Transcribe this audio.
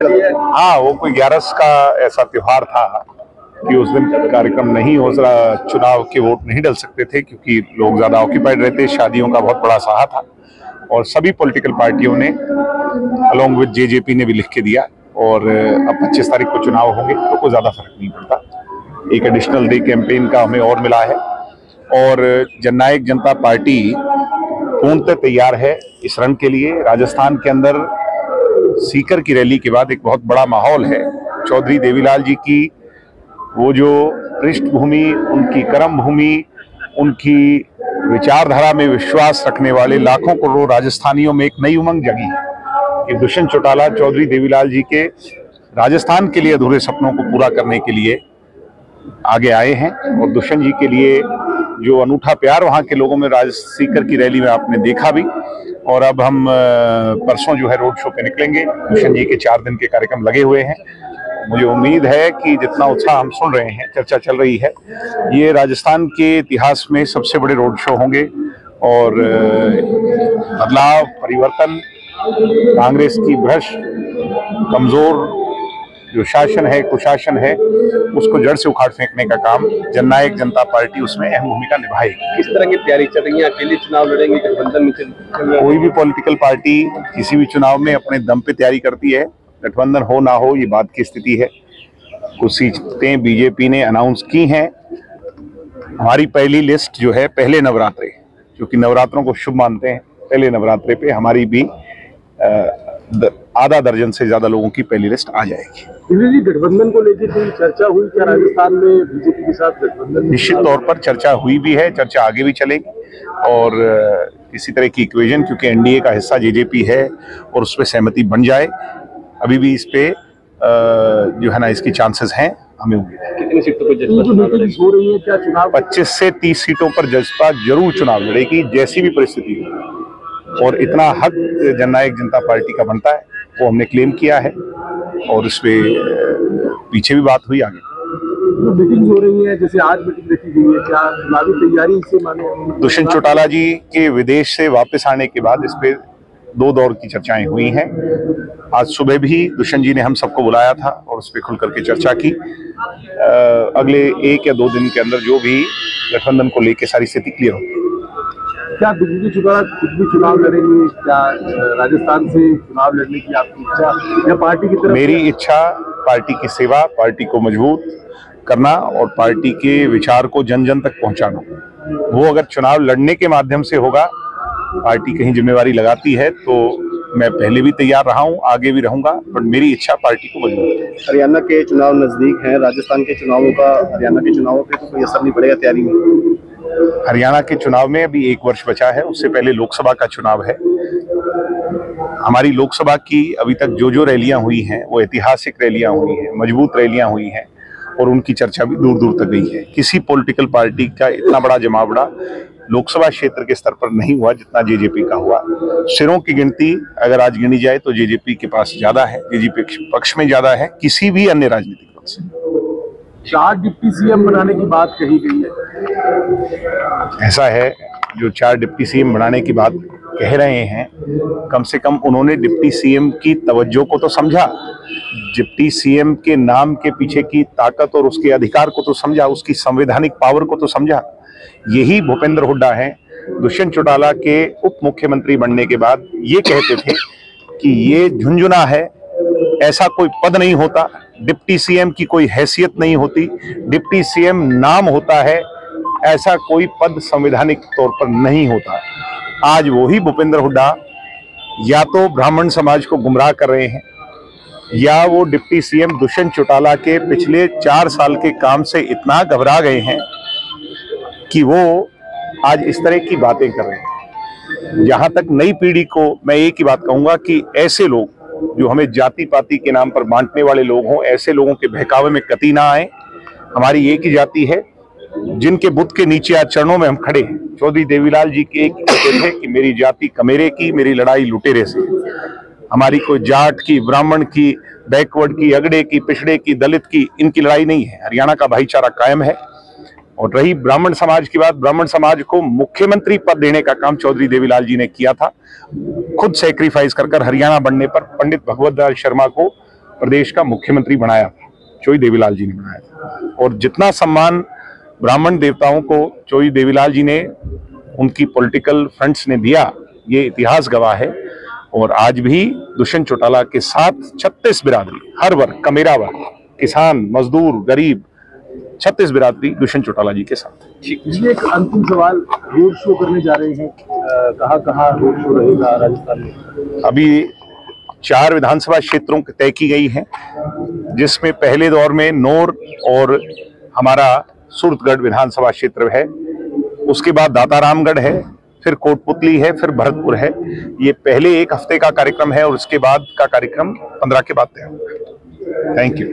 हाँ, वो कोई 11 का ऐसा त्योहार था कि उस दिन कार्यक्रम नहीं हो रहा, चुनाव के वोट नहीं डल सकते थे क्योंकि लोग ज्यादा ऑक्यूपाइड रहते, शादियों का बहुत बड़ा साहा था और सभी पॉलिटिकल पार्टियों ने अलोंग विद जेजेपी ने भी लिख के दिया और अब 25 तारीख को चुनाव होंगे तो कोई ज्यादा फर्क नहीं पड़ता। एक एडिशनल डे कैंपेन का हमें और मिला है और जननायक जनता पार्टी पूर्णतः तैयार है इस रण के लिए। राजस्थान के अंदर सीकर की रैली के बाद एक बहुत बड़ा माहौल है। चौधरी देवीलाल जी की वो जो पृष्ठभूमि, उनकी कर्म भूमि, उनकी विचारधारा में विश्वास रखने वाले लाखों करोड़ों राजस्थानियों में एक नई उमंग जगी कि दुष्यंत चौटाला चौधरी देवीलाल जी के राजस्थान के लिए अधूरे सपनों को पूरा करने के लिए आगे आए हैं और दुष्यंत जी के लिए जो अनूठा प्यार वहां के लोगों में सीकर की रैली में आपने देखा भी। और अब हम परसों जो है रोड शो पे निकलेंगे। दुष्यंत जी के 4 दिन के कार्यक्रम लगे हुए हैं। मुझे उम्मीद है कि जितना उत्साह हम सुन रहे हैं, चर्चा चल रही है, ये राजस्थान के इतिहास में सबसे बड़े रोड शो होंगे और बदलाव, परिवर्तन, कांग्रेस की भ्रष्ट कमजोर जो शासन है, कुशासन है, उसको जड़ से उखाड़ फेंकने का काम जननायक जनता पार्टी उसमें अहम भूमिका निभाएगी। किस तरह की तैयारी चल रही है? अकेले चुनाव लड़ेंगे, गठबंधन में? कोई भी पॉलिटिकल पार्टी किसी भी चुनाव में अपने दम पे तैयारी करती है। गठबंधन हो ना हो ये बात की स्थिति है। कुछ सीटें बीजेपी ने अनाउंस की हैं। हमारी पहली लिस्ट जो है पहले नवरात्रे, क्योंकि नवरात्रों को शुभ मानते हैं, पहले नवरात्रे पे हमारी भी आधा दर्जन से ज्यादा लोगों की पहली लिस्ट आ जाएगी। जी, गठबंधन को लेकर कोई चर्चा हुई क्या राजस्थान में बीजेपी के साथ गठबंधन? निश्चित तौर पर चर्चा हुई भी है, चर्चा आगे भी चलेगी और इसी तरह की इक्वेशन, क्योंकि एनडीए का हिस्सा जेजेपी है और उस पर सहमति बन जाए, अभी भी इस पे जो है ना इसकी चांसेस हैं। हमें उम्मीद है। कितनी सीटों पर जजपा हो रही है? क्या चुनाव 25 से 30 सीटों पर जजपा जरूर चुनाव लड़ेगी जैसी भी परिस्थिति हो और इतना हक जननायक जनता पार्टी का बनता है वो हमने क्लेम किया है और इस पे पीछे भी बात हुई। आगे मीटिंग हो रही है, जैसे आज मीटिंग रखी गई है, क्या चुनावी तैयारी से माने? दुष्यंत चौटाला जी के विदेश से वापस आने के बाद इस पे 2 दौर की चर्चाएं हुई हैं। आज सुबह भी दुष्यंत जी ने हम सबको बुलाया था और उस पर खुल करके चर्चा की। अगले 1 या 2 दिन के अंदर जो भी गठबंधन को लेकर सारी स्थिति क्लियर होगी। क्या दिग्विजय चौटाला खुद भी चुनाव लड़ेंगे? क्या राजस्थान से चुनाव लड़ने की आपकी इच्छा या पार्टी की तरफ? मेरी इच्छा पार्टी की सेवा, पार्टी को मजबूत करना और पार्टी के विचार को जन जन तक पहुंचाना। वो अगर चुनाव लड़ने के माध्यम से होगा, पार्टी कहीं जिम्मेवारी लगाती है तो मैं पहले भी तैयार रहा हूं, आगे भी रहूंगा, पर मेरी इच्छा पार्टी को मजबूत है। हरियाणा के चुनाव नजदीक हैं, राजस्थान के चुनावों का हरियाणा के चुनावों पे तो कोई असर नहीं पड़ेगा तैयारी में? हरियाणा के चुनाव में अभी 1 वर्ष बचा है, उससे पहले लोकसभा का चुनाव है। हमारी लोकसभा की अभी तक जो रैलियां हुई हैं वो ऐतिहासिक रैलियां हुई हैं, मजबूत रैलियां हुई हैं और उनकी चर्चा भी दूर दूर तक गई है। किसी पॉलिटिकल पार्टी का इतना बड़ा जमावड़ा लोकसभा क्षेत्र के स्तर पर नहीं हुआ जितना जेजेपी का हुआ। सिरों की गिनती अगर आज गिनी जाए तो जेजेपी के पास ज्यादा है, जेजेपी पक्ष में ज्यादा है किसी भी अन्य राजनीतिक दल से। 4 डिप्टी सीएम बनाने की बात कही गई है। ऐसा है, जो 4 डिप्टी सीएम बनाने की बात कह रहे हैं, कम से कम उन्होंने डिप्टी सीएम की तवज्जो को तो समझा, डिप्टी सीएम के नाम के पीछे की ताकत और उसके अधिकार को तो समझा, उसकी संवैधानिक पावर को तो समझा। यही भूपेंद्र हुड्डा हैं। दुष्यंत चौटाला के उप मुख्यमंत्री बनने के बाद ये कहते थे कि ये झुंझुना है, ऐसा कोई पद नहीं होता, डिप्टी सीएम की कोई हैसियत नहीं होती, डिप्टी सीएम नाम होता है, ऐसा कोई पद संवैधानिक तौर पर नहीं होता। आज वही भूपेंद्र हुड्डा या तो ब्राह्मण समाज को गुमराह कर रहे हैं या वो डिप्टी सीएम दुष्यंत चौटाला के पिछले 4 साल के काम से इतना घबरा गए हैं कि वो आज इस तरह की बातें कर रहे हैं। जहां तक नई पीढ़ी को मैं एक ही बात कहूंगा कि ऐसे लोग जो हमें जाति पाति के नाम पर बांटने वाले लोग हों, ऐसे लोगों के बहकावे में कतई ना आए। हमारी एक ही जाति है जिनके बुत के नीचे आज चरणों में हम खड़े हैं। चौधरी देवीलाल जी की एक कहते थे कि मेरी जाति कमेरे की, मेरी लड़ाई लुटेरे से। हमारी कोई जाट की, ब्राह्मण की, बैकवर्ड की, अगड़े की, पिछड़े की, दलित की, इनकी लड़ाई नहीं है। हरियाणा का भाईचारा कायम है। और रही ब्राह्मण समाज की बात, ब्राह्मण समाज को मुख्यमंत्री पद देने का काम चौधरी देवीलाल जी ने किया था। खुद सैक्रिफाइस कर हरियाणा बनने पर पंडित भगवत लाल शर्मा को प्रदेश का मुख्यमंत्री बनाया था, चोई देवीलाल जी ने बनाया था। और जितना सम्मान ब्राह्मण देवताओं को चोई देवीलाल जी ने, उनकी पॉलिटिकल फ्रंट्स ने दिया, ये इतिहास गवाह है। और आज भी दुष्यंत चौटाला के साथ 36 बिरादरी, हर वर्ग, कमेरा वर्ग, किसान, मजदूर, गरीब, 36 बिरादरी दुष्यंत चौटाला जी के साथ। ये एक अंतिम सवाल, रोड शो करने जा रहे हैं, कहाँ रोड शो रहेगा राजस्थान में? अभी 4 विधानसभा क्षेत्रों तय की गई हैं, जिसमें पहले दौर में नौर और हमारा सूरतगढ़ विधानसभा क्षेत्र है, उसके बाद दातारामगढ़ है, फिर कोटपुतली है, फिर भरतपुर है। ये पहले एक हफ्ते का कार्यक्रम है और उसके बाद का कार्यक्रम 15 के बाद तय होगा। Thank you.